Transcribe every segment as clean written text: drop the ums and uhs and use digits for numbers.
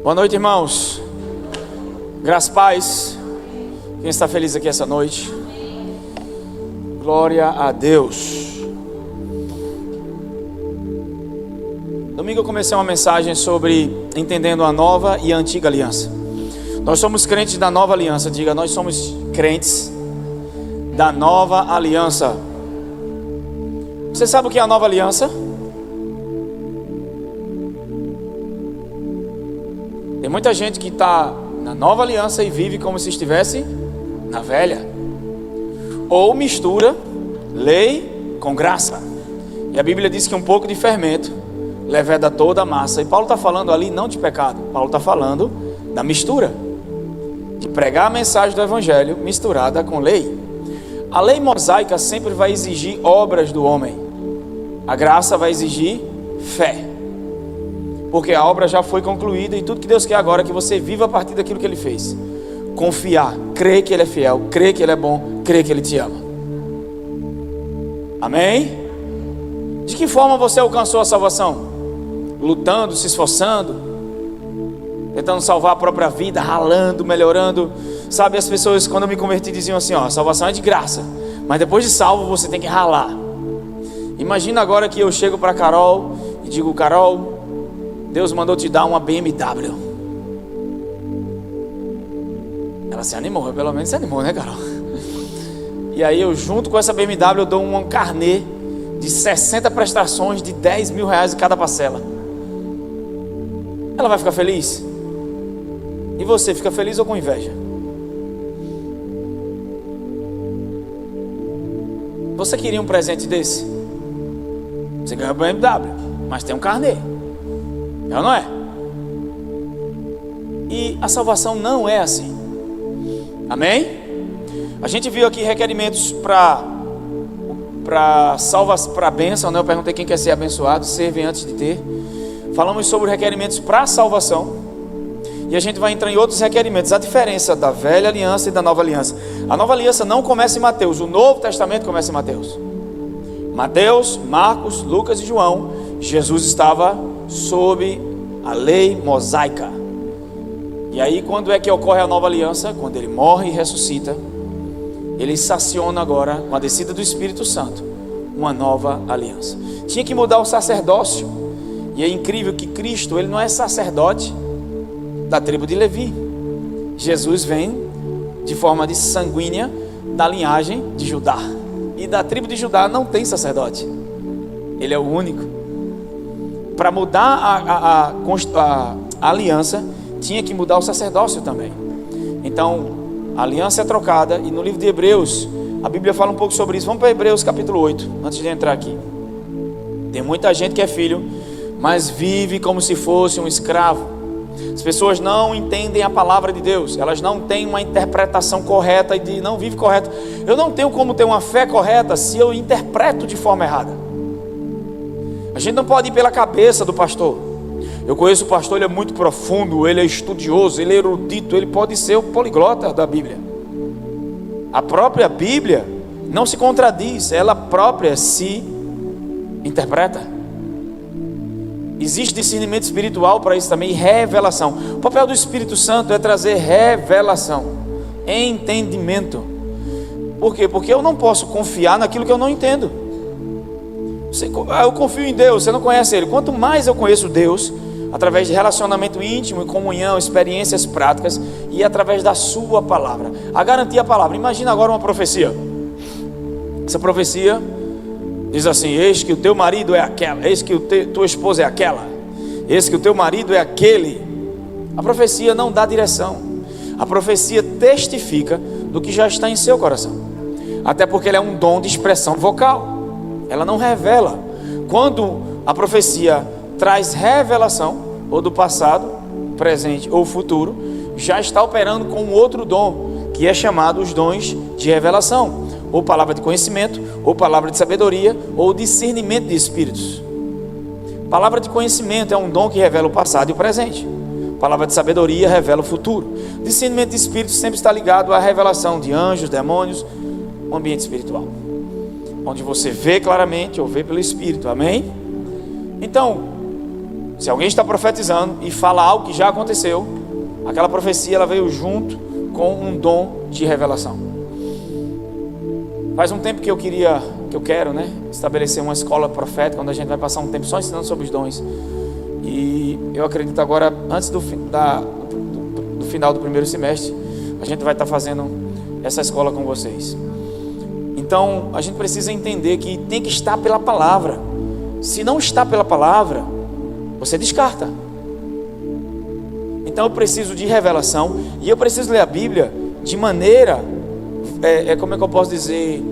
Boa noite, irmãos. Graças, paz. Quem está feliz aqui essa noite? Glória a Deus. Domingo eu comecei uma mensagem sobre entendendo a nova e a antiga aliança. Nós somos crentes da nova aliança. Diga, nós somos crentes da nova aliança. Você sabe o que é a nova aliança? Tem muita gente que está na nova aliança e vive como se estivesse na velha. Ou mistura lei com graça. E a Bíblia diz que um pouco de fermento leveda toda a massa. E Paulo está falando ali não de pecado. Paulo está falando da mistura. De pregar a mensagem do Evangelho misturada com lei. A lei mosaica sempre vai exigir obras do homem. A graça vai exigir fé. Porque a obra já foi concluída e tudo que Deus quer agora é que você viva a partir daquilo que Ele fez. Confiar, crer que Ele é fiel, crer que Ele é bom, crer que Ele te ama. Amém? De que forma você alcançou a salvação? Lutando, se esforçando, tentando salvar a própria vida, ralando, melhorando. Sabe, as pessoas quando eu me converti diziam assim, a salvação é de graça, mas depois de salvo você tem que ralar. Imagina agora que eu chego para Carol e digo, Carol, Deus mandou te dar uma BMW. Ela se animou, pelo menos se animou, né, Carol? E aí eu junto com essa BMW eu dou um carnê de 60 prestações de 10 mil reais em cada parcela. Ela vai ficar feliz? E você, fica feliz ou com inveja? Você queria um presente desse? Você ganhou uma BMW, mas tem um carnê. É ou não é? E a salvação não é assim. Amém? A gente viu aqui requerimentos para bênção, né? Eu perguntei quem quer ser abençoado, serve antes de ter. Falamos sobre requerimentos para salvação. E a gente vai entrar em outros requerimentos. A diferença da velha aliança e da nova aliança. A nova aliança não começa em Mateus. O Novo Testamento começa em Mateus. Mateus, Marcos, Lucas e João. Jesus estava sob a lei mosaica. E aí quando é que ocorre a nova aliança? Quando ele morre e ressuscita, ele saciona agora, com a descida do Espírito Santo, uma nova aliança. Tinha que mudar o sacerdócio. E é incrível que Cristo, ele não é sacerdote da tribo de Levi. Jesus vem de forma de sanguínea da linhagem de Judá. E da tribo de Judá não tem sacerdote. Ele é o único. Para mudar a aliança, tinha que mudar o sacerdócio também. Então, a aliança é trocada. E no livro de Hebreus, a Bíblia fala um pouco sobre isso. Vamos para Hebreus capítulo 8, antes de entrar aqui. Tem muita gente que é filho, mas vive como se fosse um escravo. As pessoas não entendem a palavra de Deus. Elas não têm uma interpretação correta e não vivem correto. Eu não tenho como ter uma fé correta se eu interpreto de forma errada. A gente não pode ir pela cabeça do pastor. Eu conheço o pastor, ele é muito profundo, ele é estudioso, ele é erudito, ele pode ser o poliglota da Bíblia. A própria Bíblia não se contradiz, ela própria se interpreta. Existe discernimento espiritual para isso também, revelação. O papel do Espírito Santo é trazer revelação, entendimento. Por quê? Porque eu não posso confiar naquilo que eu não entendo. Eu confio em Deus, você não conhece Ele. Quanto mais eu conheço Deus, através de relacionamento íntimo e comunhão, experiências práticas, e através da sua palavra, a garantir a palavra. Imagina agora uma profecia. Essa profecia diz assim: eis que o teu marido é aquela, eis que tua esposa é aquela, eis que o teu marido é aquele. A profecia não dá direção. A profecia testifica do que já está em seu coração. Até porque ela é um dom de expressão vocal. Ela não revela. quando a profecia traz revelação, ou do passado, presente ou futuro, já está operando com outro dom, que é chamado os dons de revelação, ou palavra de conhecimento, ou palavra de sabedoria, ou discernimento de espíritos. Palavra de conhecimento é um dom que revela o passado e o presente. Palavra de sabedoria revela o futuro. Discernimento de espíritos sempre está ligado à revelação de anjos, demônios, um ambiente espiritual, onde você vê claramente ou vê pelo Espírito, amém? Então, se alguém está profetizando e fala algo que já aconteceu, aquela profecia ela veio junto com um dom de revelação. Faz um tempo que eu quero, né, estabelecer uma escola profética, onde a gente vai passar um tempo só ensinando sobre os dons. E eu acredito agora, antes do final do primeiro semestre, a gente vai estar fazendo essa escola com vocês. Então, a gente precisa entender que tem que estar pela palavra. Se não está pela palavra, você descarta. Então eu preciso de revelação, e eu preciso ler a Bíblia de maneira, como é que eu posso dizer,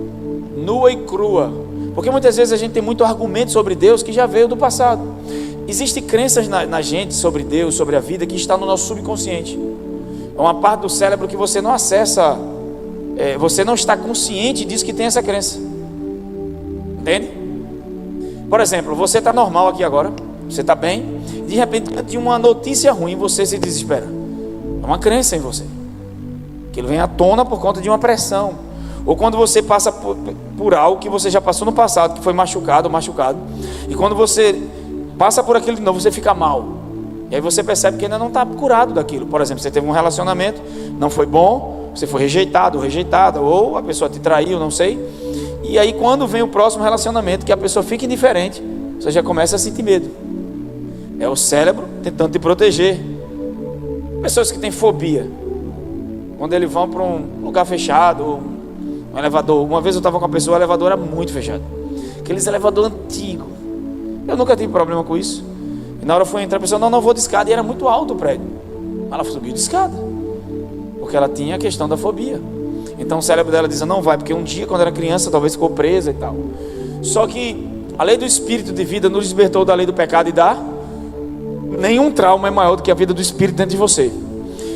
nua e crua. Porque muitas vezes a gente tem muito argumento sobre Deus que já veio do passado. Existem crenças na gente sobre Deus, sobre a vida, que está no nosso subconsciente. É uma parte do cérebro que você não acessa, você não está consciente disso, que tem essa crença. Entende? Por exemplo, você está normal aqui agora, você está bem, de repente, de uma notícia ruim, você se desespera. É uma crença em você, que ele vem à tona por conta de uma pressão. Ou quando você passa por algo que você já passou no passado, que foi machucado, e quando você passa por aquilo de novo, você fica mal. E aí você percebe que ainda não está curado daquilo. Por exemplo, você teve um relacionamento, não foi bom, você foi rejeitado ou rejeitada, ou a pessoa te traiu, não sei. E aí quando vem o próximo relacionamento, que a pessoa fica indiferente, você já começa a sentir medo. É o cérebro tentando te proteger. Pessoas que têm fobia, quando eles vão para um lugar fechado, um elevador. Uma vez eu estava com uma pessoa, o elevador era muito fechado, aqueles elevador antigo. Eu nunca tive problema com isso. E na hora foi entrar, a pessoa, não vou de escada, e era muito alto o prédio. Ela subiu de escada, porque ela tinha a questão da fobia. Então o cérebro dela diz, não vai, porque um dia quando era criança talvez ficou presa e tal. Só que a lei do espírito de vida nos libertou da lei do pecado e da... Nenhum trauma é maior do que a vida do espírito dentro de você.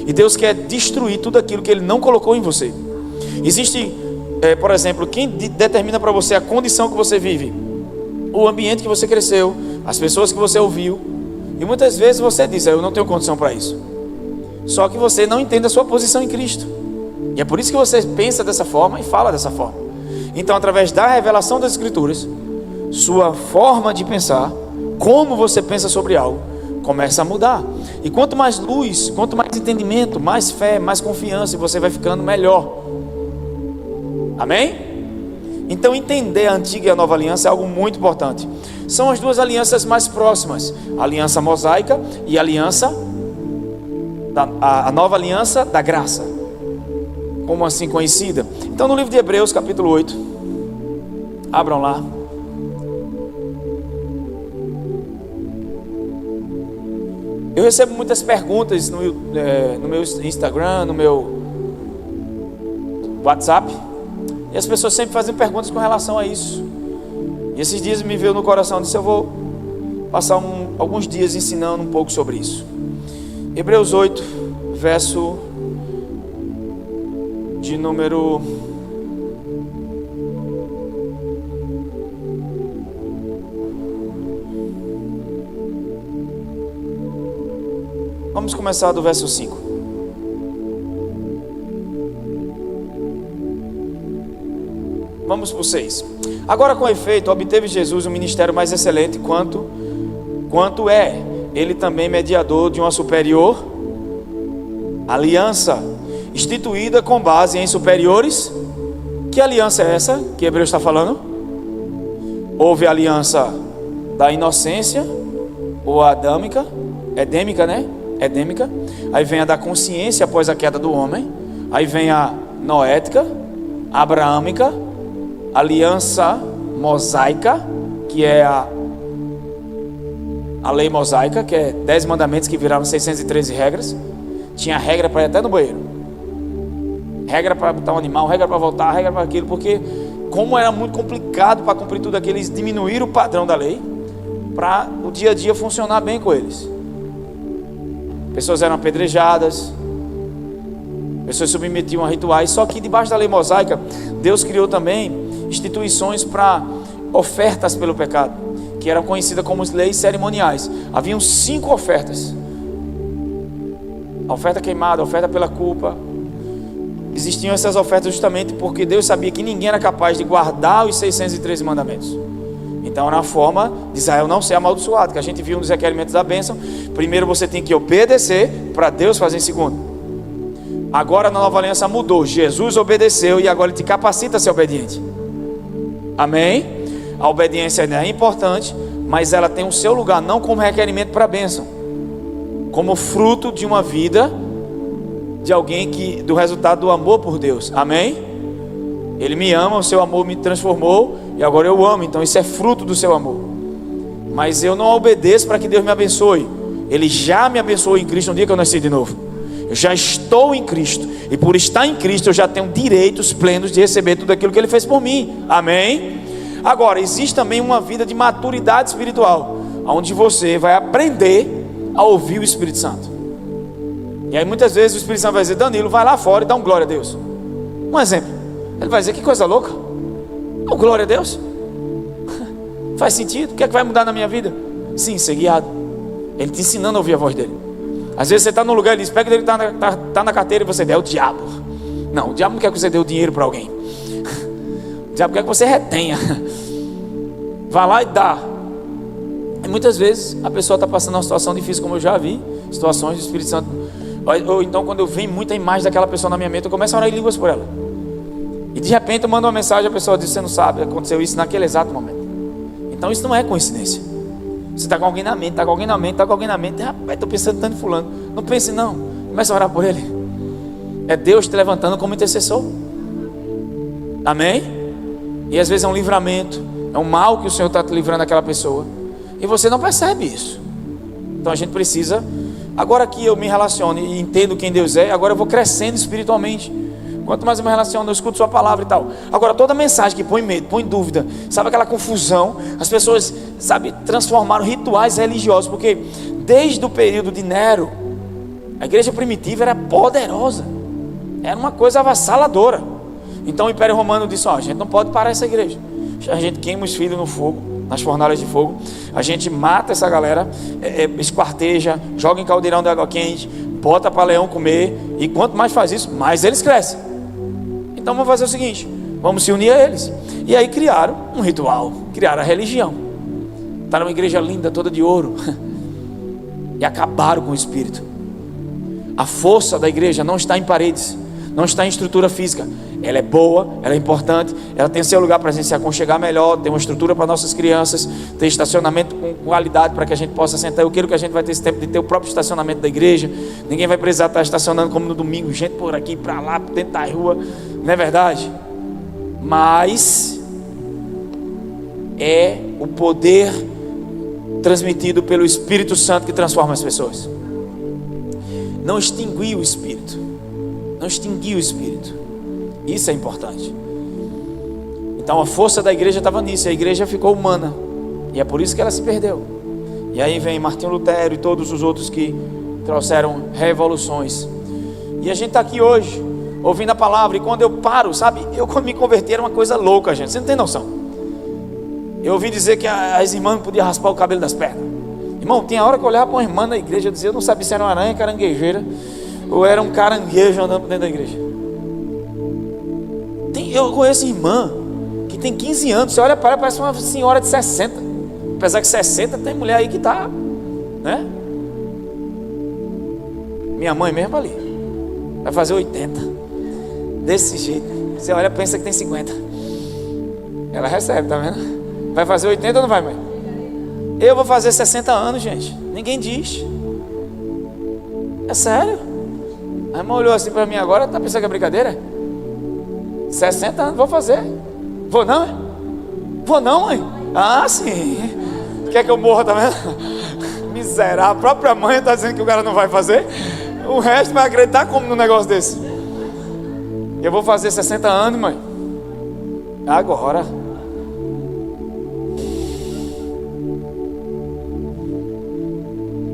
E Deus quer destruir tudo aquilo que Ele não colocou em você. Existe, por exemplo, quem determina para você a condição que você vive? O ambiente que você cresceu, as pessoas que você ouviu. E muitas vezes você diz, eu não tenho condição para isso. Só que você não entende a sua posição em Cristo. E é por isso que você pensa dessa forma e fala dessa forma. Então, através da revelação das Escrituras, sua forma de pensar, como você pensa sobre algo, começa a mudar. E quanto mais luz, quanto mais entendimento, mais fé, mais confiança, e você vai ficando melhor. Amém? Então entender a antiga e a nova aliança é algo muito importante. São as duas alianças mais próximas, a aliança mosaica e a aliança a nova aliança da graça, como assim conhecida. Então no livro de Hebreus capítulo 8, abram lá. Eu recebo muitas perguntas no meu Instagram, no meu WhatsApp, e as pessoas sempre fazem perguntas com relação a isso. E esses dias me veio no coração, disse, eu vou passar alguns dias ensinando um pouco sobre isso. Hebreus 8, verso de número... Vamos começar do verso 5. Vamos para o 6. Agora, com efeito, obteve Jesus um ministério mais excelente, quanto é ele também mediador de uma superior aliança, instituída com base em superiores. Que aliança é essa que Hebreus está falando? Houve a aliança da inocência, ou adâmica, edêmica, né? Edêmica. Aí vem a da consciência após a queda do homem. Aí vem a noética, abraâmica, aliança mosaica, que é a lei mosaica, que é 10 mandamentos que viraram 613 regras. Tinha regra para ir até no banheiro, regra para botar um animal, regra para voltar, regra para aquilo, porque como era muito complicado para cumprir tudo aquilo, eles diminuíram o padrão da lei. para o dia a dia funcionar bem com eles. Pessoas eram apedrejadas, pessoas se submetiam a rituais. Só que debaixo da lei mosaica, Deus criou também instituições para ofertas pelo pecado, que eram conhecidas como leis cerimoniais. Haviam 5 ofertas: a oferta queimada, a oferta pela culpa. Existiam essas ofertas justamente porque Deus sabia que ninguém era capaz de guardar os 613 mandamentos. Então era uma forma de Israel não ser amaldiçoado, que a gente viu nos requerimentos da bênção. Primeiro você tem que obedecer para Deus fazer em segundo. Agora na nova aliança mudou, Jesus obedeceu e agora ele te capacita a ser obediente. Amém? A obediência é importante, mas ela tem o seu lugar, não como requerimento para a bênção, como fruto de uma vida de alguém que, do resultado do amor por Deus. Amém? Ele me ama, o seu amor me transformou e agora eu amo, então isso é fruto do seu amor. Mas eu não obedeço para que Deus me abençoe. Ele já me abençoou em Cristo no dia que eu nasci de novo. Eu já estou em Cristo, e por estar em Cristo eu já tenho direitos plenos de receber tudo aquilo que Ele fez por mim. Amém? Agora, existe também uma vida de maturidade espiritual, onde você vai aprender a ouvir o Espírito Santo. E aí muitas vezes o Espírito Santo vai dizer: Danilo, vai lá fora e dá um glória a Deus. Um exemplo, ele vai dizer: que coisa louca, oh, glória a Deus. Faz sentido? O que é que vai mudar na minha vida? Sim, ser guiado. Ele te ensinando a ouvir a voz dele. Às vezes você está num lugar e ele diz: pega dele, está na carteira, e você der: é o diabo. Não, o diabo não quer que você dê o dinheiro para alguém. O diabo quer que você retenha. Vá lá e dá. E muitas vezes a pessoa está passando uma situação difícil, como eu já vi situações do Espírito Santo. Ou então quando eu vejo muita imagem daquela pessoa na minha mente, eu começo a orar em línguas por ela. E de repente eu mando uma mensagem, a pessoa diz: você não sabe, aconteceu isso naquele exato momento. Então isso não é coincidência. Você está com alguém na mente, está com alguém na mente, está com alguém na mente. Rapaz, estou pensando tanto em fulano. Não pense não, começa a orar por ele. É Deus te levantando como intercessor. Amém? E às vezes é um livramento, é um mal que o Senhor está te livrando daquela pessoa, e você não percebe isso. Então a gente precisa. Agora que eu me relaciono e entendo quem Deus é, agora eu vou crescendo espiritualmente. Quanto mais eu me relaciono, eu escuto sua palavra e tal. Agora toda mensagem que põe medo, põe dúvida, sabe aquela confusão, as pessoas, sabe, transformaram rituais religiosos, porque desde o período de Nero, a igreja primitiva era poderosa, era uma coisa avassaladora. Então o Império Romano disse: ó, a gente não pode parar essa igreja. A gente queima os filhos no fogo, nas fornalhas de fogo. A gente mata essa galera, esquarteja, joga em caldeirão de água quente, bota para leão comer. E quanto mais faz isso, mais eles crescem. Então vamos fazer o seguinte: vamos se unir a eles. E aí criaram um ritual, criaram a religião. Está numa igreja linda, toda de ouro. E acabaram com o espírito. A força da igreja não está em paredes, não está em estrutura física. Ela é boa, ela é importante, ela tem seu lugar para a gente se aconchegar melhor, tem uma estrutura para nossas crianças, tem estacionamento com qualidade para que a gente possa sentar. Eu quero que a gente vai ter esse tempo de ter o próprio estacionamento da igreja. Ninguém vai precisar estar estacionando como no domingo, gente por aqui, para lá, dentro da rua. Não é verdade? Mas é o poder transmitido pelo Espírito Santo que transforma as pessoas. Não extinguir o Espírito, não extinguir o Espírito. Isso é importante. Então a força da igreja estava nisso. A igreja ficou humana, e é por isso que ela se perdeu. E aí vem Martinho Lutero e todos os outros que trouxeram revoluções. E a gente está aqui hoje ouvindo a palavra. E quando eu paro, sabe, eu quando me converti era uma coisa louca, gente, você não tem noção. Eu ouvi dizer que as irmãs não podiam raspar o cabelo das pernas. Irmão, tinha hora que eu olhava para uma irmã na igreja, eu dizia: eu não sabia se era uma aranha caranguejeira ou era um caranguejo andando dentro da igreja. Eu conheço irmã que tem 15 anos, você olha para ela, parece uma senhora de 60. Apesar que 60 tem mulher aí que está, né? Minha mãe mesmo ali vai fazer 80. Desse jeito, você olha e pensa que tem 50. Ela recebe, tá vendo? Vai fazer 80 ou não vai, mãe? Eu vou fazer 60 anos, gente. Ninguém diz. É sério. A irmã olhou assim para mim agora, tá pensando que é brincadeira? 60 anos, vou fazer. Vou não, é? Vou não, mãe? Ah, sim. Quer que eu morra também? Miserável. A própria mãe está dizendo que o cara não vai fazer. O resto vai acreditar como num negócio desse? Eu vou fazer 60 anos, mãe. Agora.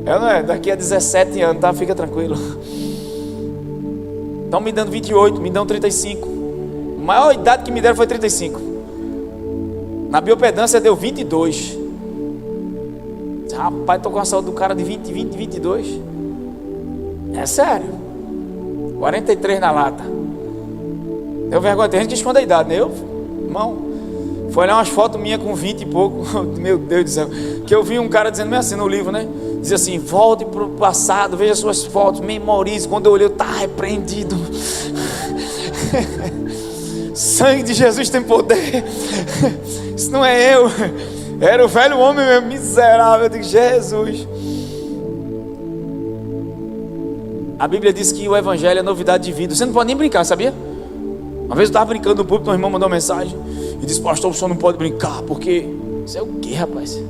Não é? Daqui a 17 anos, tá? Fica tranquilo. Estão me dando 28, me dão 35. A maior idade que me deram foi 35. Na biopedância deu 22. Rapaz, tô com a saúde do cara de 20, 22. É sério. 43 na lata. Deu vergonha, tem gente que esconde a idade, né? Irmão, foi olhar umas fotos minhas com 20 e pouco. Meu Deus do céu. Que eu vi um cara dizendo meio assim no livro, né? Dizia assim: volte para o passado, veja suas fotos, memorize. Quando eu olhei, eu estava repreendido. Sangue de Jesus tem poder. Isso não é eu. Era o velho homem mesmo, miserável. Eu digo: Jesus. A Bíblia diz que o Evangelho é novidade de vida. Você não pode nem brincar, sabia? Uma vez eu estava brincando no púlpito, um irmão mandou uma mensagem e disse: pastor, o senhor não pode brincar, porque... Isso é o quê, rapaz?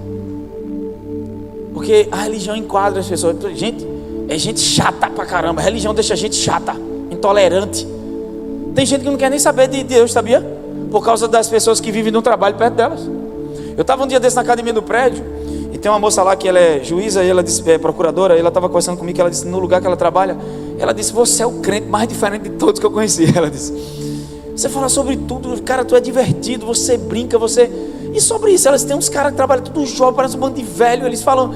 Porque a religião enquadra as pessoas. Gente, é gente chata pra caramba. A religião deixa a gente chata, intolerante. Tem gente que não quer nem saber de Deus, sabia? Por causa das pessoas que vivem no trabalho perto delas. Eu estava um dia desse na academia do prédio, e tem uma moça lá que ela é juíza, e ela disse, é procuradora, e ela estava conversando comigo, que ela disse, no lugar que ela trabalha, ela disse: você é o crente mais diferente de todos que eu conheci. Ela disse: você fala sobre tudo, cara, tu é divertido, você brinca, você... E sobre isso, elas têm uns caras que trabalham tudo jovem, parece um bando de velho, eles falam...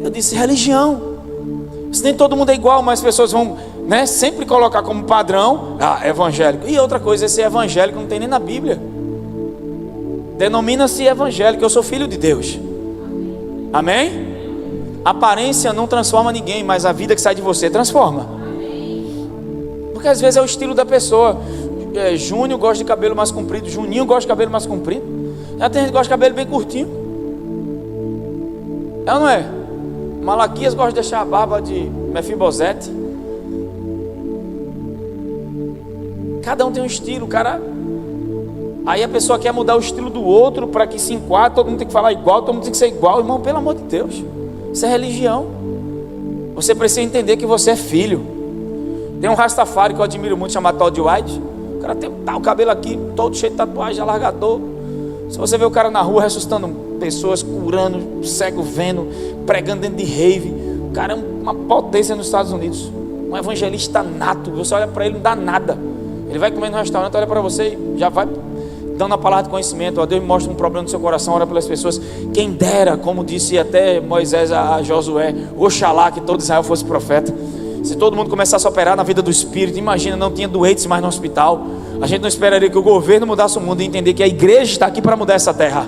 Eu disse: religião. Se nem todo mundo é igual, mas as pessoas vão, né, sempre colocar como padrão, evangélico. E outra coisa, esse evangélico não tem nem na Bíblia. Denomina-se evangélico. Eu sou filho de Deus. Amém? Aparência não transforma ninguém, mas a vida que sai de você transforma. Porque às vezes é o estilo da pessoa. Júnior gosta de cabelo mais comprido, Juninho gosta de cabelo mais comprido. Já tem gente que gosta de cabelo bem curtinho. É ou não é? Malaquias gosta de deixar a barba de Mefibosete. Cada um tem um estilo, cara. Aí a pessoa quer mudar o estilo do outro para que se enquadre. Todo mundo tem que falar igual, todo mundo tem que ser igual. Irmão, pelo amor de Deus, isso é religião. Você precisa entender que você é filho. Tem um Rastafari que eu admiro muito, chamado Todd White. O cara tem o cabelo aqui todo cheio de tatuagem, alargador. Se você vê o cara na rua ressuscitando pessoas, curando, cego vendo, pregando dentro de rave, o cara é uma potência nos Estados Unidos, um evangelista nato. Você olha para ele, não dá nada. Ele vai comer no restaurante, olha para você e já vai dando a palavra de conhecimento. Ó, Deus me mostra um problema no seu coração, ora pelas pessoas. Quem dera, como disse até Moisés a Josué, oxalá que todo Israel fosse profeta. Se todo mundo começasse a operar na vida do Espírito, imagina, não tinha doentes mais no hospital. A gente não esperaria que o governo mudasse o mundo e entender que a igreja está aqui para mudar essa terra.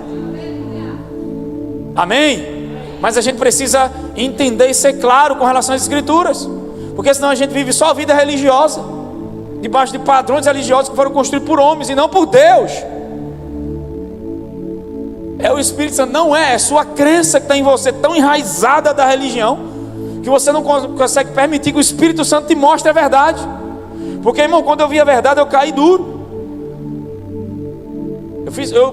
Amém? Mas a gente precisa entender e ser claro com relação às escrituras, porque senão a gente vive só a vida religiosa, debaixo de padrões religiosos que foram construídos por homens e não por Deus. É o Espírito Santo, não é sua crença que está em você, tão enraizada da religião, que você não consegue permitir que o Espírito Santo te mostre a verdade. Porque, irmão, quando eu vi a verdade, eu caí duro.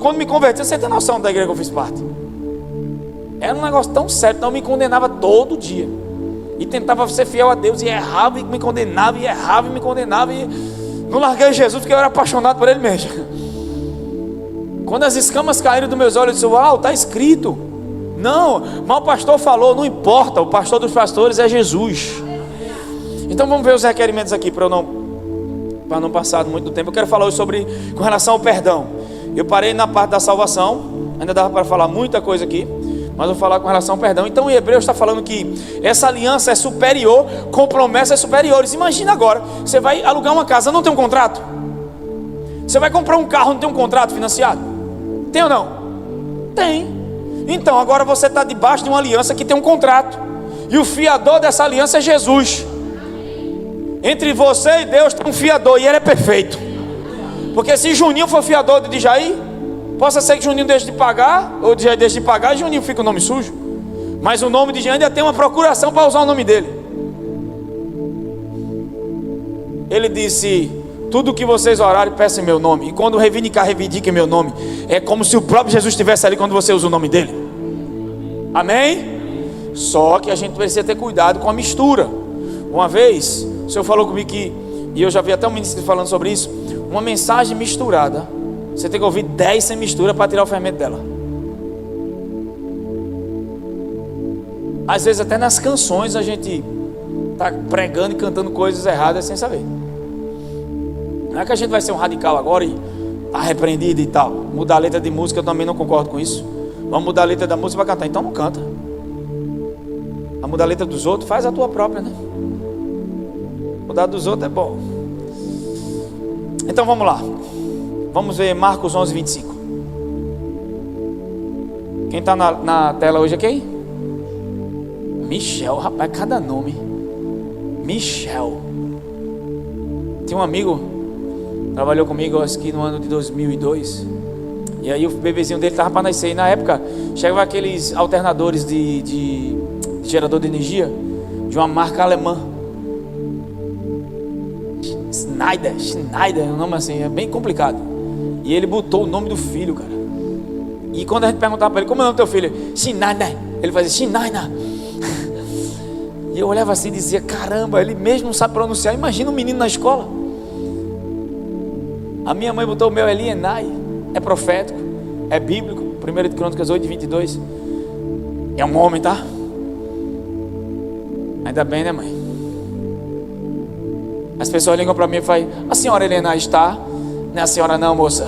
Quando me converti, você tem noção da igreja que eu fiz parte? Era um negócio tão sério, então eu me condenava todo dia. E tentava ser fiel a Deus, e errava e me condenava, e errava e me condenava, e não larguei Jesus porque eu era apaixonado por Ele mesmo. Quando as escamas caíram dos meus olhos, eu disse: uau, está escrito. Não, mas o pastor falou, não importa, o pastor dos pastores é Jesus. Então vamos ver os requerimentos aqui, para não passar muito tempo. Eu quero falar hoje com relação ao perdão. Eu parei na parte da salvação, ainda dava para falar muita coisa aqui, mas vou falar com relação ao perdão. Então em Hebreus está falando que essa aliança é superior, com promessas superiores. Imagina agora, você vai alugar uma casa, não tem um contrato? Você vai comprar um carro, não tem um contrato financiado? Tem ou não? Tem. Então agora você está debaixo de uma aliança que tem um contrato, e o fiador dessa aliança é Jesus. Entre você e Deus tem um fiador, e ele é perfeito. Porque se Juninho for fiador de Jair, possa ser que Juninho deixe de pagar, ou Jair deixe de pagar, e Juninho fica o nome sujo. Mas o nome de Jair ainda tem uma procuração para usar o nome dele. Ele disse: tudo que vocês orarem, peçam em meu nome. E quando reivindiquem meu nome. É como se o próprio Jesus estivesse ali quando você usa o nome dele. Amém? Só que a gente precisa ter cuidado com a mistura. Uma vez, o Senhor falou comigo que, e eu já vi até um ministro falando sobre isso, uma mensagem misturada, você tem que ouvir 10 sem mistura para tirar o fermento dela. Às vezes até nas canções a gente está pregando e cantando coisas erradas sem saber. Não é que a gente vai ser um radical agora e tá repreendido e tal. Mudar a letra de música, eu também não concordo com isso. Vamos mudar a letra da música para cantar, então não canta. A mudar a letra dos outros, faz a tua própria, né? Mudar dos outros é bom. Então vamos lá. Vamos ver Marcos 11, 25. Quem está na tela hoje é quem? Michel, rapaz, cada nome. Michel. Tem um amigo, trabalhou comigo acho que no ano de 2002. E aí o bebezinho dele estava para nascer. E na época chegava aqueles alternadores de gerador de energia de uma marca alemã. Schneider, é um nome assim, é bem complicado. E ele botou o nome do filho, cara. E quando a gente perguntava para ele, como é o nome do teu filho? Schneider. Ele fazia Schneider. E eu olhava assim e dizia, caramba, ele mesmo não sabe pronunciar. Imagina um menino na escola. A minha mãe botou o meu Elienai. É profético, é bíblico. 1 Crônicas 8, 22. É um homem, tá? Ainda bem, né, mãe? As pessoas ligam para mim e falam, a senhora Helena está? Não é a senhora não, moça.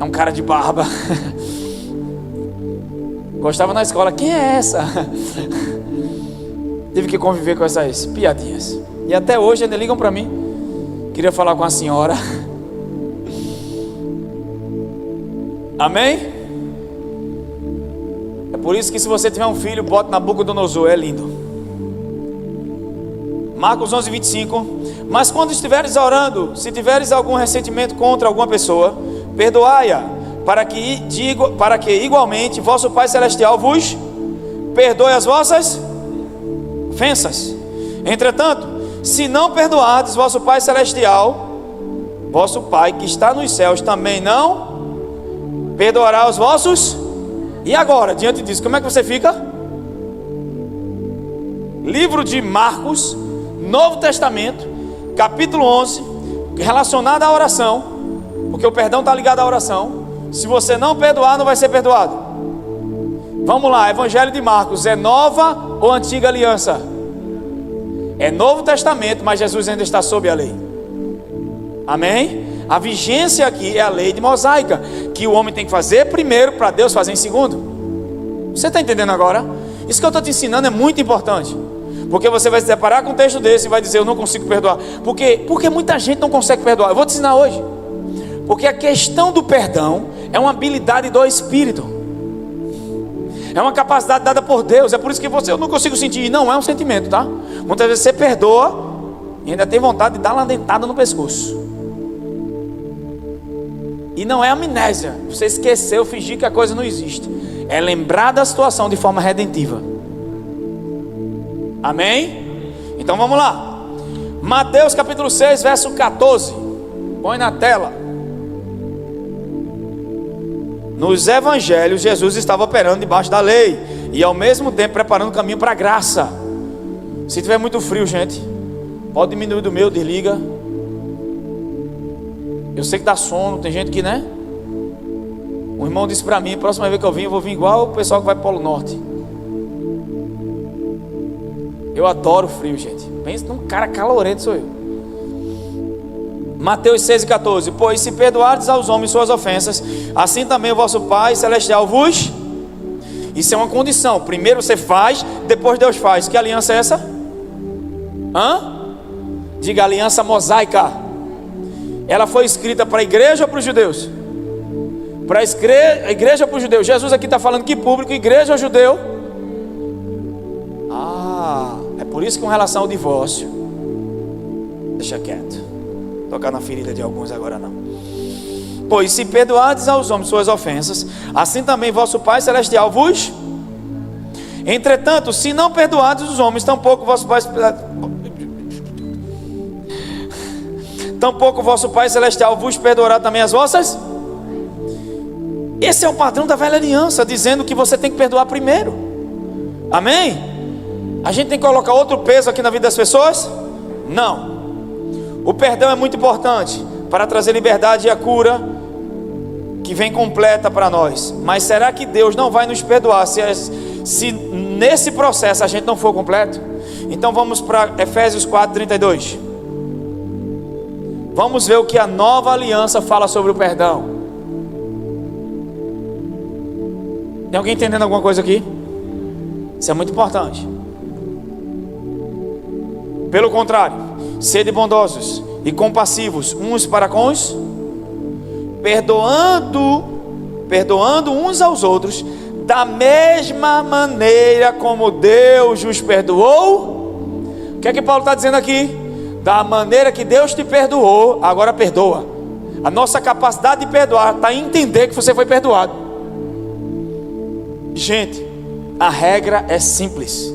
É um cara de barba. Gostava na escola, quem é essa? Tive que conviver com essas piadinhas. E até hoje ainda ligam para mim. Queria falar com a senhora. Amém? É por isso que se você tiver um filho, bote Nabucodonosor, é lindo. Marcos 11, 25. Mas quando estiveres orando, se tiveres algum ressentimento contra alguma pessoa, perdoai-a, para que igualmente vosso Pai Celestial vos perdoe as vossas ofensas. Entretanto, se não perdoardes, vosso Pai Celestial, vosso Pai que está nos céus, também não perdoará os vossos. E agora, diante disso, como é que você fica? Livro de Marcos, Novo Testamento, capítulo 11, relacionado à oração, porque o perdão está ligado à oração. Se você não perdoar, não vai ser perdoado. Vamos lá, Evangelho de Marcos, é nova ou antiga aliança? É Novo Testamento, mas Jesus ainda está sob a lei. Amém? A vigência aqui é a lei de mosaica, que o homem tem que fazer primeiro para Deus fazer em segundo. Você está entendendo agora? Isso que eu estou te ensinando é muito importante. Porque você vai se deparar com um texto desse e vai dizer, eu não consigo perdoar. Porque muita gente não consegue perdoar. Eu vou te ensinar hoje. Porque a questão do perdão é uma habilidade do Espírito. É uma capacidade dada por Deus. É por isso que eu não consigo sentir. E não é um sentimento, tá? Muitas vezes você perdoa e ainda tem vontade de dar uma dentada no pescoço. E não é amnésia. Você esqueceu, fingir que a coisa não existe. É lembrar da situação de forma redentiva. Amém? Então vamos lá. Mateus capítulo 6, verso 14. Põe na tela. Nos evangelhos, Jesus estava operando debaixo da lei e ao mesmo tempo preparando o caminho para a graça. Se tiver muito frio, gente, pode diminuir do meu, desliga. Eu sei que dá sono, tem gente que, né? Um irmão disse para mim, próxima vez que eu vim, eu vou vir igual o pessoal que vai para o Polo Norte. Eu adoro frio, gente. Pensa num cara calorento, sou eu. Mateus 6 e 14. Pois se perdoardes aos homens suas ofensas, assim também o vosso Pai Celestial vos... Isso é uma condição. Primeiro você faz, depois Deus faz. Que aliança é essa? Diga, aliança mosaica. Ela foi escrita para a igreja ou para os judeus? Para a igreja ou para os judeus? Jesus aqui está falando que público, igreja ou judeu? É por isso que com relação ao divórcio, deixa quieto, tocar na ferida de alguns agora não. Pois se perdoardes aos homens suas ofensas, assim também vosso Pai Celestial vos... Entretanto, se não perdoardes os homens, tampouco vosso Pai Celestial vos perdoará também as vossas. Esse é o padrão da velha aliança, dizendo que você tem que perdoar primeiro. Amém? A gente tem que colocar outro peso aqui na vida das pessoas? Não. O perdão é muito importante para trazer liberdade e a cura que vem completa para nós. Mas será que Deus não vai nos perdoar se nesse processo a gente não for completo, então vamos para Efésios 4:32. Vamos ver o que a nova aliança fala sobre o perdão. Tem alguém entendendo alguma coisa aqui? Isso é muito importante. Pelo contrário, sede bondosos e compassivos uns para com os, perdoando uns aos outros, da mesma maneira como Deus os perdoou. O que é que Paulo está dizendo aqui? Da maneira que Deus te perdoou, agora perdoa. A nossa capacidade de perdoar está em entender que você foi perdoado. Gente, a regra é simples.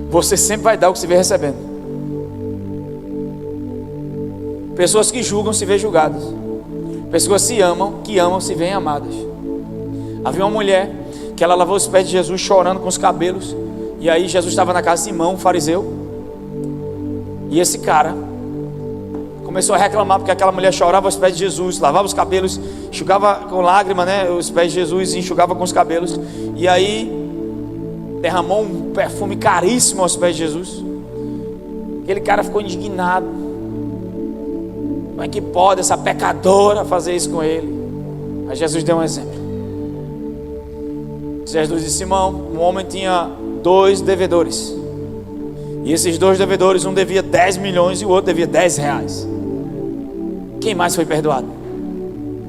Você sempre vai dar o que você vem recebendo. Pessoas que julgam se veem julgadas. Pessoas que amam se veem amadas. Havia uma mulher que ela lavou os pés de Jesus chorando com os cabelos. E aí Jesus estava na casa de Simão, um fariseu. E esse cara começou a reclamar porque aquela mulher chorava aos pés de Jesus, lavava os cabelos, enxugava com lágrima, né, os pés de Jesus e enxugava com os cabelos. E aí derramou um perfume caríssimo aos pés de Jesus. Aquele cara ficou indignado. Como é que pode essa pecadora fazer isso com ele? Aí Jesus deu um exemplo. Jesus disse: Simão, um homem tinha 2 devedores. E esses 2 devedores, um devia 10 milhões e o outro devia 10 reais. Quem mais foi perdoado?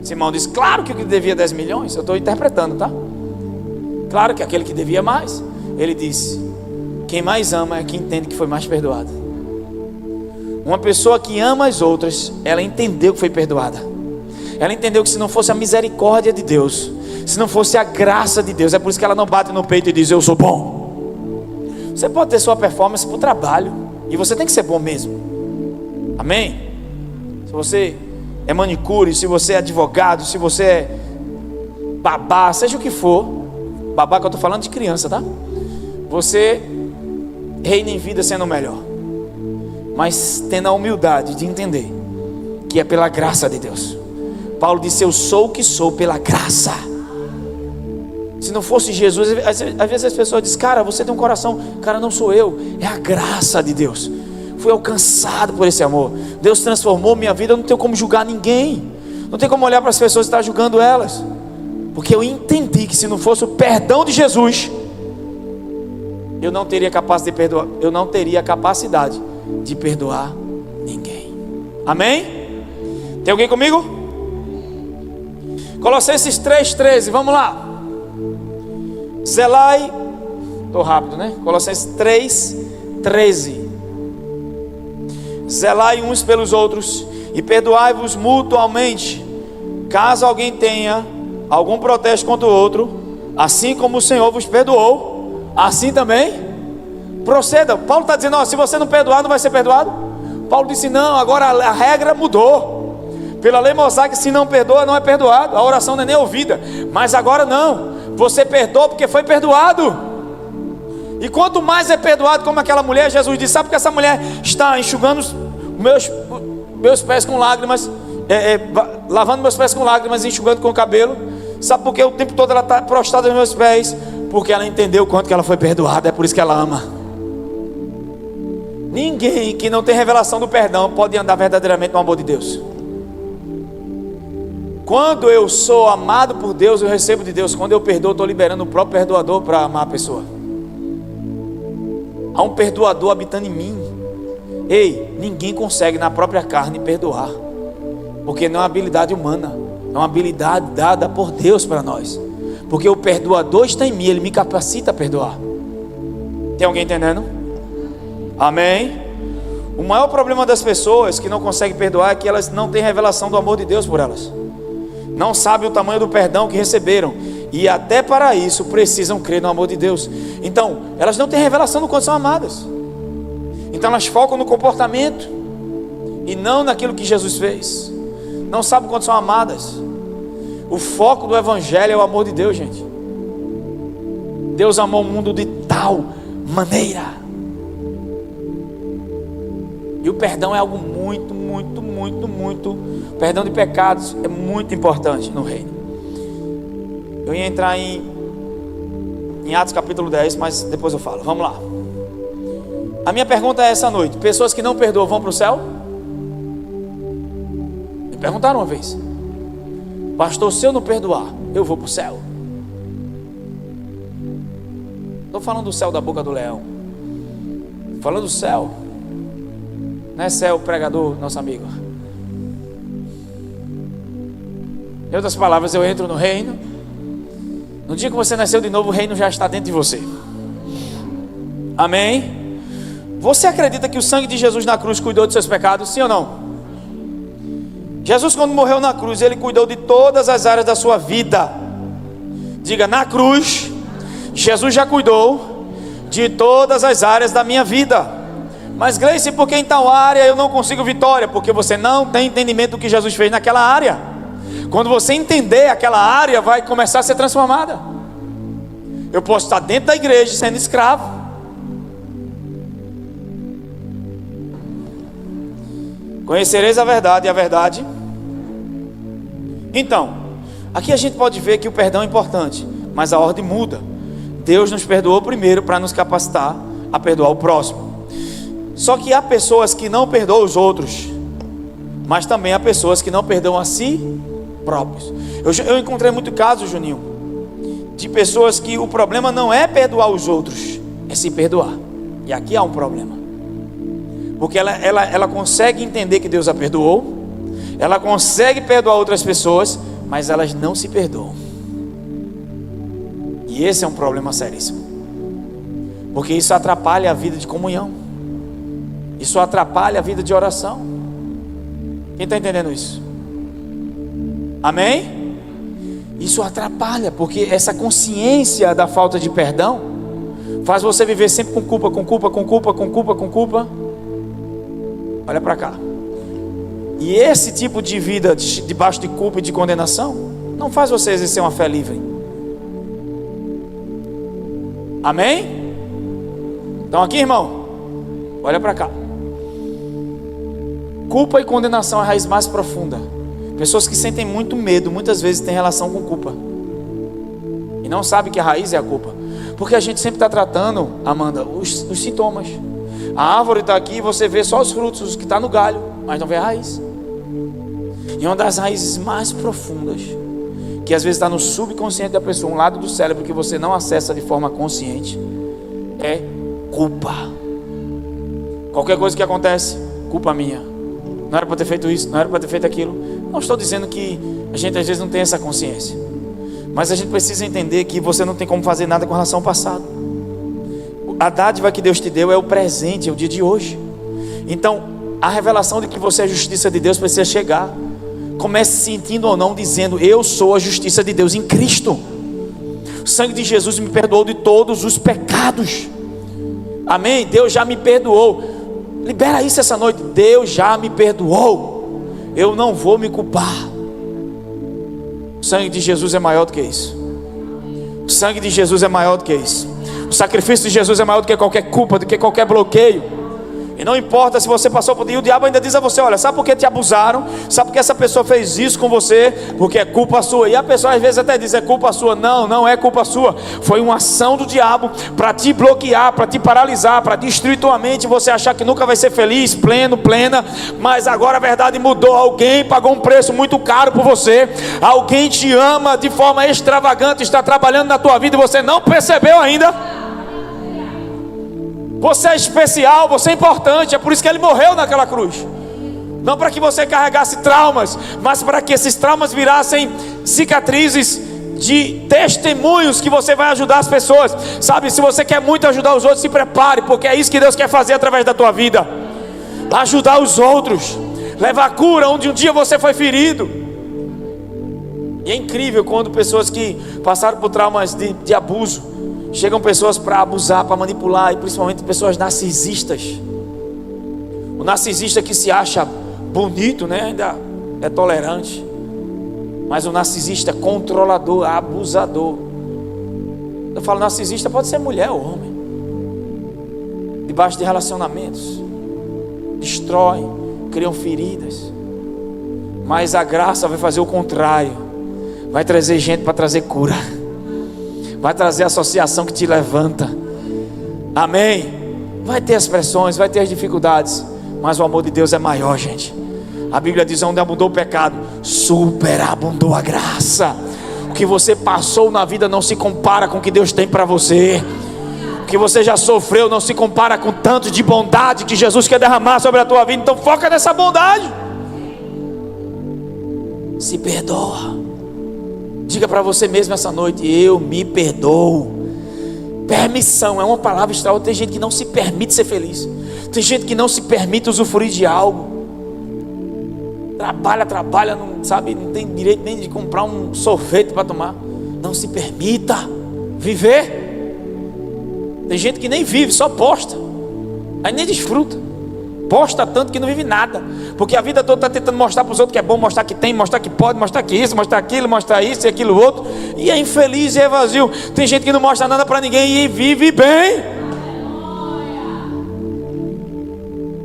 Simão disse: claro que o que devia 10 milhões. Eu estou interpretando, tá? Claro que aquele que devia mais. Ele disse: quem mais ama é quem entende que foi mais perdoado. Uma pessoa que ama as outras, ela entendeu que foi perdoada. Ela entendeu que se não fosse a misericórdia de Deus, se não fosse a graça de Deus, é por isso que ela não bate no peito e diz: eu sou bom. Você pode ter sua performance para o trabalho, e você tem que ser bom mesmo. Amém? Se você é manicure, se você é advogado, se você é babá, seja o que for, babá que eu estou falando de criança, tá? Você reina em vida sendo o melhor, mas tendo a humildade de entender que é pela graça de Deus. Paulo disse: eu sou o que sou pela graça. Se não fosse Jesus, às vezes as pessoas dizem: cara, você tem um coração. Cara, não sou eu, é a graça de Deus. Fui alcançado por esse amor. Deus transformou minha vida. Eu não tenho como julgar ninguém. Não tenho como olhar para as pessoas e estar julgando elas. Porque eu entendi que se não fosse o perdão de Jesus, eu não teria capacidade de perdoar. Eu não teria capacidade de perdoar ninguém. Amém? Tem alguém comigo? Colossenses 3:13, vamos lá. Zelai, estou rápido, né? Colossenses 3:13. Zelai uns pelos outros e perdoai-vos mutuamente, caso alguém tenha algum protesto contra o outro, assim como o Senhor vos perdoou, assim também proceda. Paulo está dizendo: ó, se você não perdoar, não vai ser perdoado. Paulo disse: não, agora a regra mudou. Pela lei mosaica, se não perdoa, não é perdoado. A oração não é nem ouvida. Mas agora não, você perdoa porque foi perdoado. E quanto mais é perdoado, como aquela mulher, Jesus disse: sabe porque essa mulher está enxugando meus pés com lágrimas, lavando meus pés com lágrimas e enxugando com o cabelo? Sabe por que o tempo todo ela está prostrada nos meus pés? Porque ela entendeu o quanto que ela foi perdoada. É por isso que ela ama. Ninguém que não tem revelação do perdão pode andar verdadeiramente no amor de Deus. Quando eu sou amado por Deus, eu recebo de Deus. Quando eu perdoo, eu estou liberando o próprio perdoador para amar a pessoa. Há um perdoador habitando em mim. Ei, ninguém consegue na própria carne perdoar, porque não é uma habilidade humana, é uma habilidade dada por Deus para nós. Porque o perdoador está em mim, ele me capacita a perdoar. Tem alguém entendendo? Amém? O maior problema das pessoas que não conseguem perdoar é que elas não têm revelação do amor de Deus por elas. Não sabem o tamanho do perdão que receberam. E até para isso precisam crer no amor de Deus. Então, elas não têm revelação do quanto são amadas. Então elas focam no comportamento e não naquilo que Jesus fez. Não sabem o quanto são amadas. O foco do Evangelho é o amor de Deus, gente. Deus amou o mundo de tal maneira. E o perdão é algo muito, muito, muito, muito. Perdão de pecados é muito importante no reino. Eu ia entrar em em Atos capítulo 10, mas depois eu falo. Vamos lá. A minha pergunta é essa noite: pessoas que não perdoam vão para o céu? Me perguntaram uma vez: pastor, se eu não perdoar, eu vou para o céu? Estou falando do céu da boca do leão. Falando do céu. Não é céu, pregador, nosso amigo. Em outras palavras, eu entro no reino. No dia que você nasceu de novo, o reino já está dentro de você. Amém? Você acredita que o sangue de Jesus na cruz cuidou dos seus pecados? Sim ou não? Jesus, quando morreu na cruz, ele cuidou de todas as áreas da sua vida. Diga: na cruz, Jesus já cuidou de todas as áreas da minha vida. Mas Gleice, por que em tal área eu não consigo vitória? Porque você não tem entendimento do que Jesus fez naquela área. Quando você entender, aquela área vai começar a ser transformada. Eu posso estar dentro da igreja sendo escravo. Conhecereis a verdade e a verdade. Então, aqui a gente pode ver que o perdão é importante, mas a ordem muda. Deus nos perdoou primeiro para nos capacitar a perdoar o próximo. Só que há pessoas que não perdoam os outros, mas também há pessoas que não perdoam a si próprios. Eu encontrei muito caso, Juninho, de pessoas que o problema não é perdoar os outros, é se perdoar. E aqui há um problema, porque ela consegue entender que Deus a perdoou, ela consegue perdoar outras pessoas, mas elas não se perdoam. E esse é um problema seríssimo, porque isso atrapalha a vida de comunhão, isso atrapalha a vida de oração. Quem está entendendo isso? Amém? Isso atrapalha, porque essa consciência da falta de perdão faz você viver sempre com culpa, com culpa, com culpa, com culpa, com culpa. Olha para cá. E esse tipo de vida debaixo de culpa e de condenação não faz você exercer uma fé livre. Amém? Então aqui, irmão, olha para cá. Culpa e condenação é a raiz mais profunda. Pessoas que sentem muito medo, muitas vezes têm relação com culpa e não sabem que a raiz é a culpa. Porque a gente sempre está tratando, Amanda, os sintomas. A árvore está aqui e você vê só os frutos, os que estão no galho, mas não vê a raiz. E uma das raízes mais profundas, que às vezes está no subconsciente da pessoa, um lado do cérebro que você não acessa de forma consciente, é culpa. Qualquer coisa que acontece, culpa minha. Não era para ter feito isso, não era para ter feito aquilo. Não estou dizendo que a gente às vezes não tem essa consciência, mas a gente precisa entender que você não tem como fazer nada com relação ao passado. A dádiva que Deus te deu é o presente, é o dia de hoje. Então, a revelação de que você é a justiça de Deus precisa chegar. Comece sentindo ou não, dizendo: eu sou a justiça de Deus em Cristo. O sangue de Jesus me perdoou de todos os pecados. Amém? Deus já me perdoou. Libera isso essa noite. Deus já me perdoou. Eu não vou me culpar. O sangue de Jesus é maior do que isso. O sangue de Jesus é maior do que isso. O sacrifício de Jesus é maior do que qualquer culpa, do que qualquer bloqueio. E não importa se você passou por dia, o diabo ainda diz a você: olha, sabe por que te abusaram? Sabe por que essa pessoa fez isso com você? Porque é culpa sua. E a pessoa às vezes até diz: é culpa sua. Não, não é culpa sua. Foi uma ação do diabo para te bloquear, para te paralisar, para destruir tua mente, você achar que nunca vai ser feliz, plena. Mas agora a verdade mudou. Alguém pagou um preço muito caro por você. Alguém te ama de forma extravagante, está trabalhando na tua vida e você não percebeu ainda. Você é especial, você é importante. É por isso que ele morreu naquela cruz. Não para que você carregasse traumas, mas para que esses traumas virassem cicatrizes de testemunhos que você vai ajudar as pessoas. Sabe, se você quer muito ajudar os outros, se prepare, porque é isso que Deus quer fazer através da tua vida. Ajudar os outros, levar cura onde um dia você foi ferido. E é incrível quando pessoas que passaram por traumas de abuso, chegam pessoas para abusar, para manipular, e principalmente pessoas narcisistas. O narcisista que se acha bonito, né, ainda é tolerante, mas o narcisista controlador, abusador. Eu falo narcisista, pode ser mulher ou homem, debaixo de relacionamentos, destrói, criam feridas. Mas a graça vai fazer o contrário, vai trazer gente para trazer cura, vai trazer associação que te levanta. Amém? Vai ter as pressões, vai ter as dificuldades, mas o amor de Deus é maior, gente. A Bíblia diz: onde abundou o pecado, superabundou a graça. O que você passou na vida não se compara com o que Deus tem para você. O que você já sofreu não se compara com tanto de bondade que Jesus quer derramar sobre a tua vida. Então foca nessa bondade. Se perdoa. Diga para você mesmo essa noite: eu me perdoo. Permissão é uma palavra extraordinária. Tem gente que não se permite ser feliz. Tem gente que não se permite usufruir de algo. Trabalha, não sabe, não tem direito nem de comprar um sorvete para tomar. Não se permita viver. Tem gente que nem vive, só posta, aí nem desfruta. Posta tanto que não vive nada, porque a vida toda está tentando mostrar para os outros que é bom, mostrar que tem, mostrar que pode, mostrar que isso, mostrar aquilo, mostrar isso e aquilo outro, e é infeliz e é vazio. Tem gente que não mostra nada para ninguém e vive bem.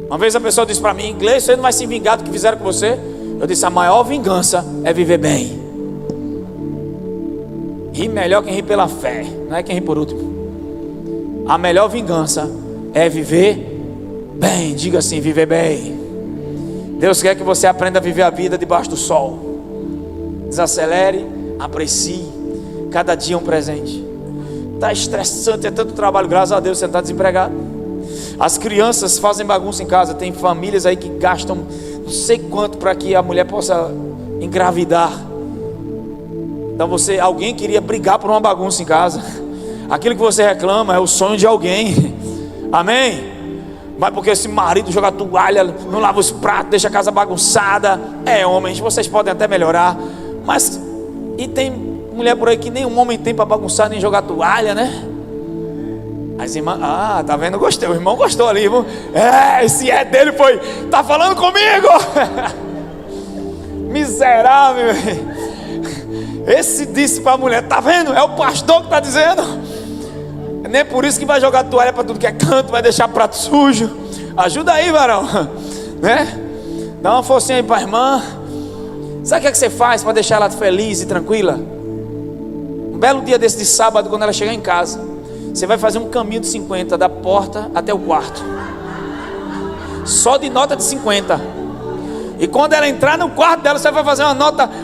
Uma vez a pessoa disse para mim: inglês, você não vai se vingar do que fizeram com você? Eu disse: a maior vingança é viver bem. Ri melhor quem ri pela fé, não é quem ri por último. A melhor vingança é viver bem. Diga assim: viver bem. Deus quer que você aprenda a viver a vida debaixo do sol. Desacelere, aprecie. Cada dia é um presente. Está estressante, é tanto trabalho. Graças a Deus você não está desempregado. As crianças fazem bagunça em casa. Tem famílias aí que gastam não sei quanto para que a mulher possa engravidar. Então alguém queria brigar por uma bagunça em casa. Aquilo que você reclama é o sonho de alguém. Amém? Mas porque esse marido joga toalha, não lava os pratos, deixa a casa bagunçada. Homens, vocês podem até melhorar, mas e tem mulher por aí que nem um homem tem para bagunçar nem jogar toalha, né? As irmãs, tá vendo? Gostei, o irmão gostou ali, irmão. Esse dele foi, tá falando comigo. Miserável. Esse disse para a mulher: tá vendo? É o pastor que está dizendo. Nem por isso que vai jogar toalha para tudo que é canto, vai deixar prato sujo. Ajuda aí, varão, né? Dá uma forcinha aí para a irmã. Sabe o que você faz para deixar ela feliz e tranquila? Um belo dia desse de sábado, quando ela chegar em casa, você vai fazer um caminho de 50 da porta até o quarto, só de nota de 50. E quando ela entrar no quarto dela, você vai fazer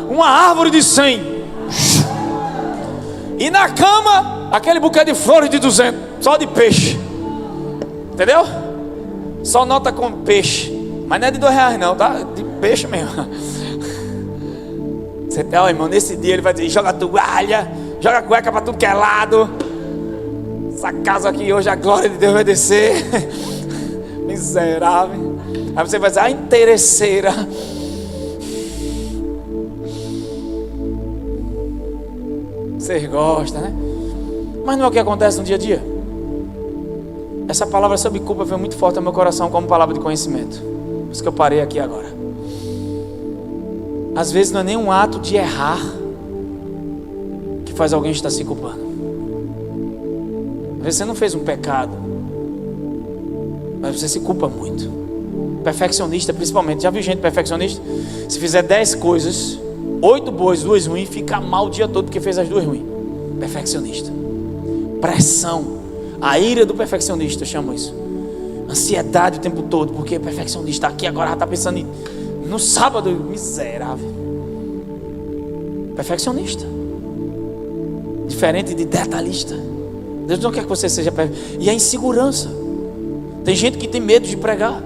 uma árvore de 100. E na cama, aquele buquê de flores de 200, só de peixe. Entendeu? Só nota com peixe. Mas não é de R$2 não, tá? De peixe mesmo. Você tá, irmão, nesse dia ele vai dizer: joga toalha, joga cueca para tudo que é lado. Essa casa aqui hoje a glória de Deus vai descer. Miserável. Aí você vai dizer: interesseira. Vocês gostam, né? Mas não é o que acontece no dia a dia. Essa palavra sobre culpa veio muito forte ao meu coração como palavra de conhecimento. Por isso que eu parei aqui agora. Às vezes não é nem um ato de errar que faz alguém estar se culpando. Às vezes você não fez um pecado, mas você se culpa muito. Perfeccionista principalmente. Já viu gente perfeccionista? Se fizer 10 coisas, 8 boas, 2 ruins, fica mal o dia todo porque fez as 2 ruins. Perfeccionista. Pressão. A ira do perfeccionista, eu chamo isso. Ansiedade o tempo todo, porque o perfeccionista aqui agora está pensando no sábado. Miserável. Perfeccionista. Diferente de detalhista. Deus não quer que você seja perfeito. E a insegurança. Tem gente que tem medo de pregar.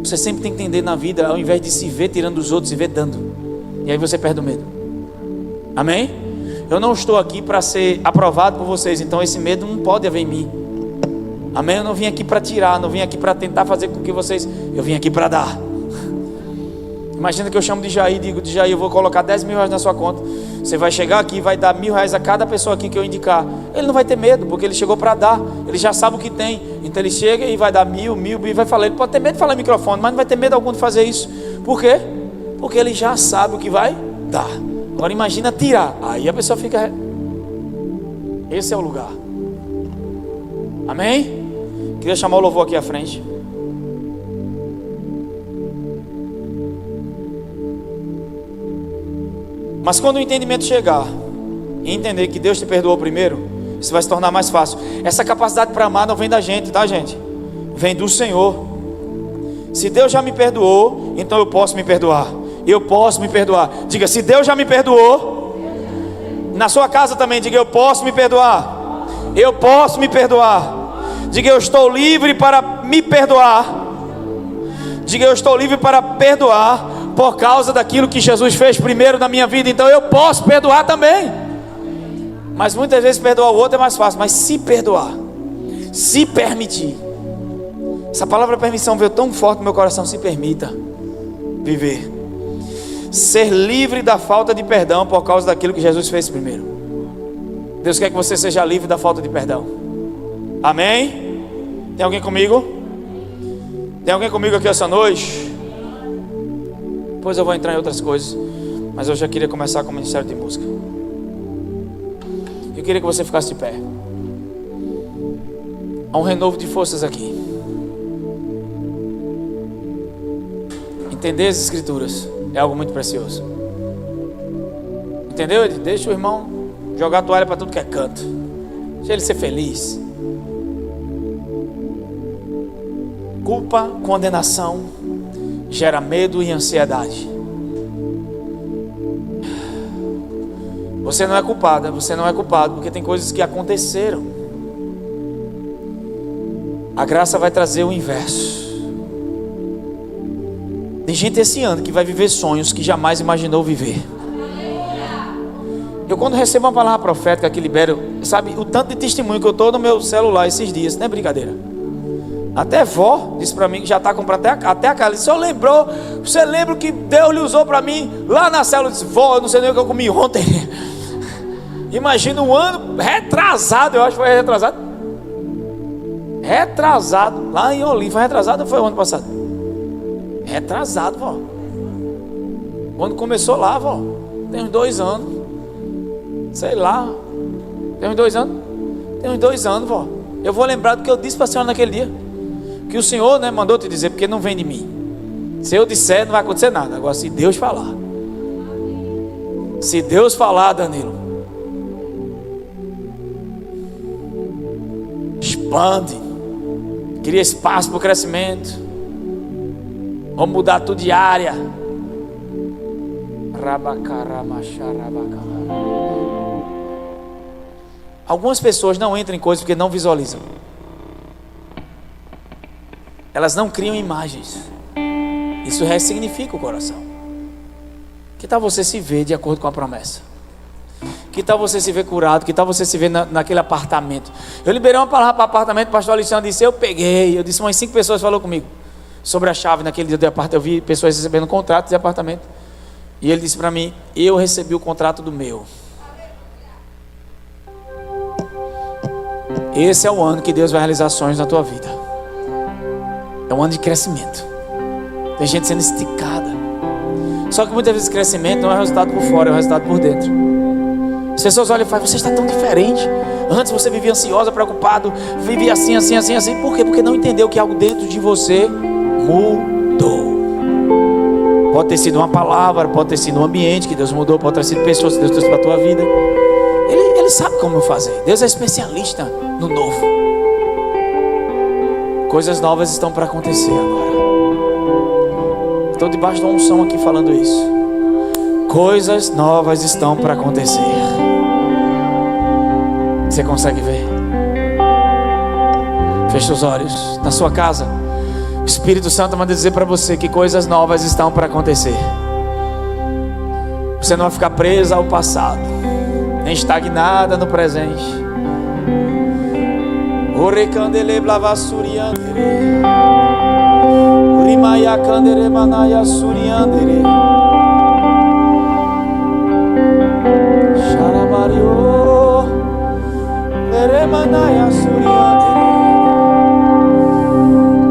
Você sempre tem que entender na vida, ao invés de se ver tirando dos outros, se ver dando. E aí você perde o medo. Amém? Eu não estou aqui para ser aprovado por vocês, então esse medo não pode haver em mim. Amém? Eu não vim aqui para tirar, não vim aqui para tentar fazer com que vocês... Eu vim aqui para dar. Imagina que eu chamo de Jair e digo: de Jair, eu vou colocar R$10.000 na sua conta. Você vai chegar aqui e vai dar R$1.000 a cada pessoa aqui que eu indicar. Ele não vai ter medo, porque ele chegou para dar. Ele já sabe o que tem. Então ele chega e vai dar 1.000 e vai falar. Ele pode ter medo de falar no microfone, mas não vai ter medo algum de fazer isso. Por quê? Porque ele já sabe o que vai dar. Agora imagina tirar. Aí a pessoa fica... Esse é o lugar. Amém? Queria chamar o louvor aqui à frente. Mas quando o entendimento chegar e entender que Deus te perdoou primeiro, isso vai se tornar mais fácil. Essa capacidade para amar não vem da gente, tá, gente? Vem do Senhor. Se Deus já me perdoou, então eu posso me perdoar. Eu posso me perdoar. Diga, se Deus já me perdoou. Na sua casa também, diga, eu posso me perdoar. Eu posso me perdoar. Diga, eu estou livre para me perdoar. Diga, eu estou livre para perdoar por causa daquilo que Jesus fez primeiro na minha vida. Então eu posso perdoar também. Mas muitas vezes perdoar o outro é mais fácil. Mas se perdoar, se permitir, essa palavra permissão veio tão forte no meu coração. Se permita viver, ser livre da falta de perdão por causa daquilo que Jesus fez primeiro. Deus quer que você seja livre da falta de perdão. Amém? Tem alguém comigo? Tem alguém comigo aqui essa noite? Depois eu vou entrar em outras coisas, mas eu já queria começar com o ministério de música. Eu queria que você ficasse de pé. Há um renovo de forças aqui. Entender as escrituras é algo muito precioso. Entendeu? Deixa o irmão jogar a toalha para tudo que é canto. Deixa ele ser feliz. Culpa, condenação gera medo e ansiedade. Você não é culpada, você não é culpado, porque tem coisas que aconteceram. A graça vai trazer o inverso. Tem gente esse ano que vai viver sonhos que jamais imaginou viver. Eu, quando recebo uma palavra profética que libero, sabe, o tanto de testemunho que eu estou no meu celular esses dias, não é brincadeira. Até vó disse para mim que já está comprando até a casa. Você lembra o que Deus lhe usou para mim lá na célula? Eu disse, vó, eu não sei nem o que eu comi ontem. Imagina um ano retrasado, eu acho que foi retrasado. Retrasado, lá em Olinda, foi retrasado ou foi o ano passado? Retrasado, vó. Quando começou lá, vó, tem uns 2 anos. Sei lá. Tem uns 2 anos? Tem uns 2 anos, vó. Eu vou lembrar do que eu disse para a senhora naquele dia. Que o Senhor, né, mandou te dizer, porque não vem de mim. Se eu disser, não vai acontecer nada. Agora, se Deus falar. Se Deus falar, Danilo, expande. Cria espaço para o crescimento. Vamos mudar tudo de área. Algumas pessoas não entram em coisas porque não visualizam. Elas não criam imagens. Isso ressignifica o coração. Que tal você se ver de acordo com a promessa? Que tal você se ver curado? Que tal você se ver naquele apartamento? Eu liberei uma palavra para o apartamento. O pastor Alexandre disse, eu peguei. Eu disse, umas 5 pessoas falaram comigo sobre a chave naquele dia do apartamento. Eu vi pessoas recebendo contratos de apartamento. E ele disse para mim, eu recebi o contrato do meu. Esse é o ano que Deus vai realizar sonhos na tua vida. É um ano de crescimento. Tem gente sendo esticada. Só que muitas vezes crescimento não é resultado por fora, é o resultado por dentro. As pessoas olham e falam, você está tão diferente. Antes você vivia ansiosa, preocupado, vivia assim. Por quê? Porque não entendeu que algo dentro de você mudou. Pode ter sido uma palavra, pode ter sido um ambiente que Deus mudou, pode ter sido pessoas que Deus trouxe para a tua vida. Ele sabe como fazer. Deus é especialista no novo. Coisas novas estão para acontecer agora. Estou debaixo da unção aqui falando isso. Coisas novas estão para acontecer. Você consegue ver? Feche os olhos. Na sua casa, o Espírito Santo manda dizer para você que coisas novas estão para acontecer. Você não vai ficar presa ao passado, nem estagnada no presente. Orecandele blavassuriandere, Rimaya candere manaya suriandere, Sharabario, Leremanaya suriandere.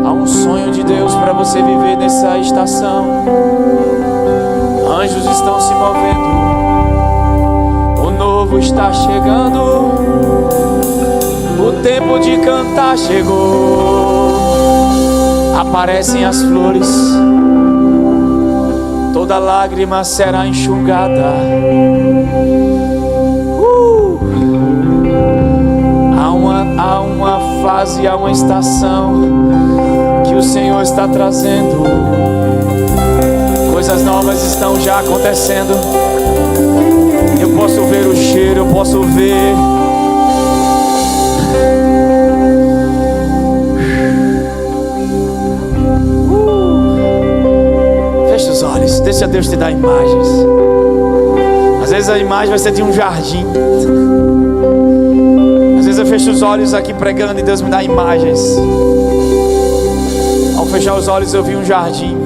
Há um sonho de Deus para você viver nessa estação. Anjos estão se movendo. O novo está chegando. O tempo de cantar chegou. Aparecem as flores. Toda lágrima será enxugada. manifestação que o Senhor está trazendo. Coisas novas estão já acontecendo. Eu posso ver o cheiro, eu posso ver. Feche os olhos, deixa Deus te dar imagens. Às vezes a imagem vai ser de um jardim. Às vezes eu fecho os olhos aqui pregando e Deus me dá imagens. Ao fechar os olhos eu vi um jardim,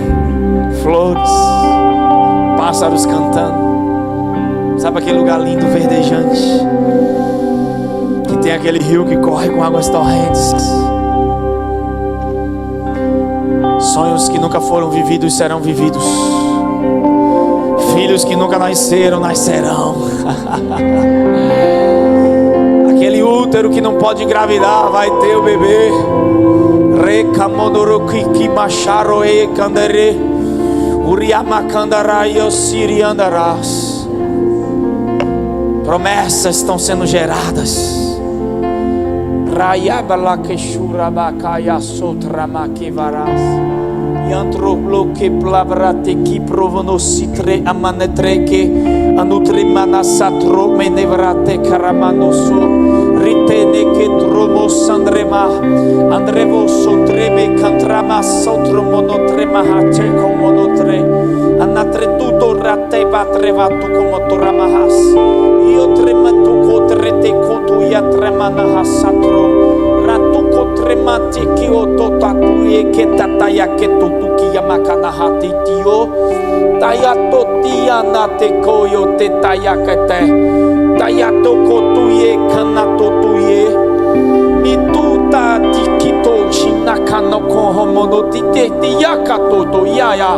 flores, pássaros cantando. Sabe aquele lugar lindo, verdejante, que tem aquele rio que corre com águas torrentes. Sonhos que nunca foram vividos serão vividos. Filhos que nunca nasceram, nascerão. Aquele útero que não pode engravidar vai ter o bebê. Rekamodoroki macharoe kandere uriamakandarai osiriandaras. Promessas estão sendo geradas. Rayabalakeshurabakaya sotramakevaras. Yantro bloque plavrate ki provonostre amanetreke anutre manasatro menevrate karamanoso ritene ke tromos andrema andrevo sotreme kantrama sotro monotrema hate komonotre anatre tuto rate patrevatu komotoramahas io trematu kotrete kotu yatremana hasatro ratuko tremati ki ototatu ke tataya ke tutuki yamakana hatitio tayatotia nate koyo te tayakete tayatoko tuye kanatotuye mituta tikito shinakano kohomono tite tiyakatoto yaya.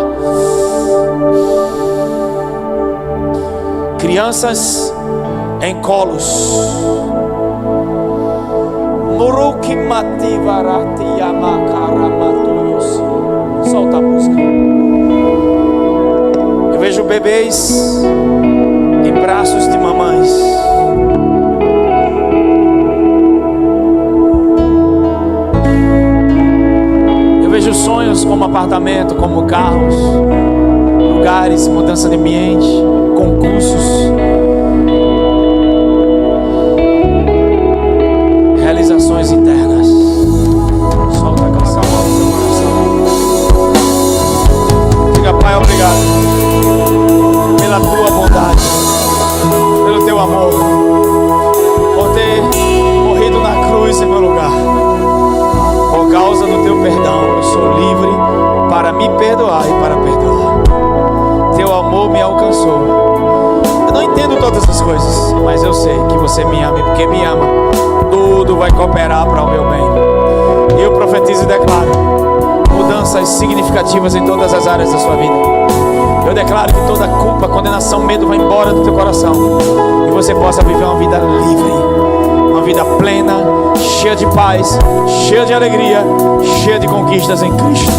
Crianças em colos. Muruki mati varati yamakara matoyosi. Solta a música. Eu vejo bebês em braços de mamães. Eu vejo sonhos como apartamento, como carros, lugares, mudança de ambiente, concursos, realizações internas. Solta a canção ao seu coração. Diga, Pai, obrigado pela tua bondade, pelo teu amor, por ter morrido na cruz em meu lugar. Por causa do teu perdão, eu sou livre para me perdoar e para perdoar. Teu amor me alcançou. Eu não entendo todas as coisas, mas eu sei que você me ama, e porque me ama, tudo vai cooperar para o meu bem. Eu profetizo e declaro mudanças significativas em todas as áreas da sua vida. Eu declaro que toda culpa, condenação, medo vai embora do teu coração, e você possa viver uma vida livre, uma vida plena, cheia de paz, cheia de alegria, cheia de conquistas em Cristo.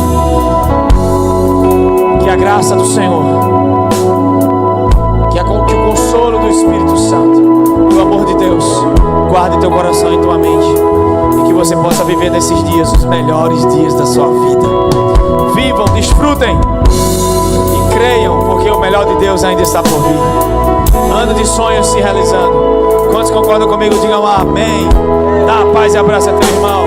Que a graça do Senhor, que o consolo do Espírito Santo, o amor de Deus guarde teu coração e tua mente, e que você possa viver nesses dias os melhores dias da sua vida. Vivam, desfrutem e creiam, porque o melhor de Deus ainda está por vir. Ano de sonhos se realizando. Quantos concordam comigo? Digam amém. Dá a paz e abraça teu irmão.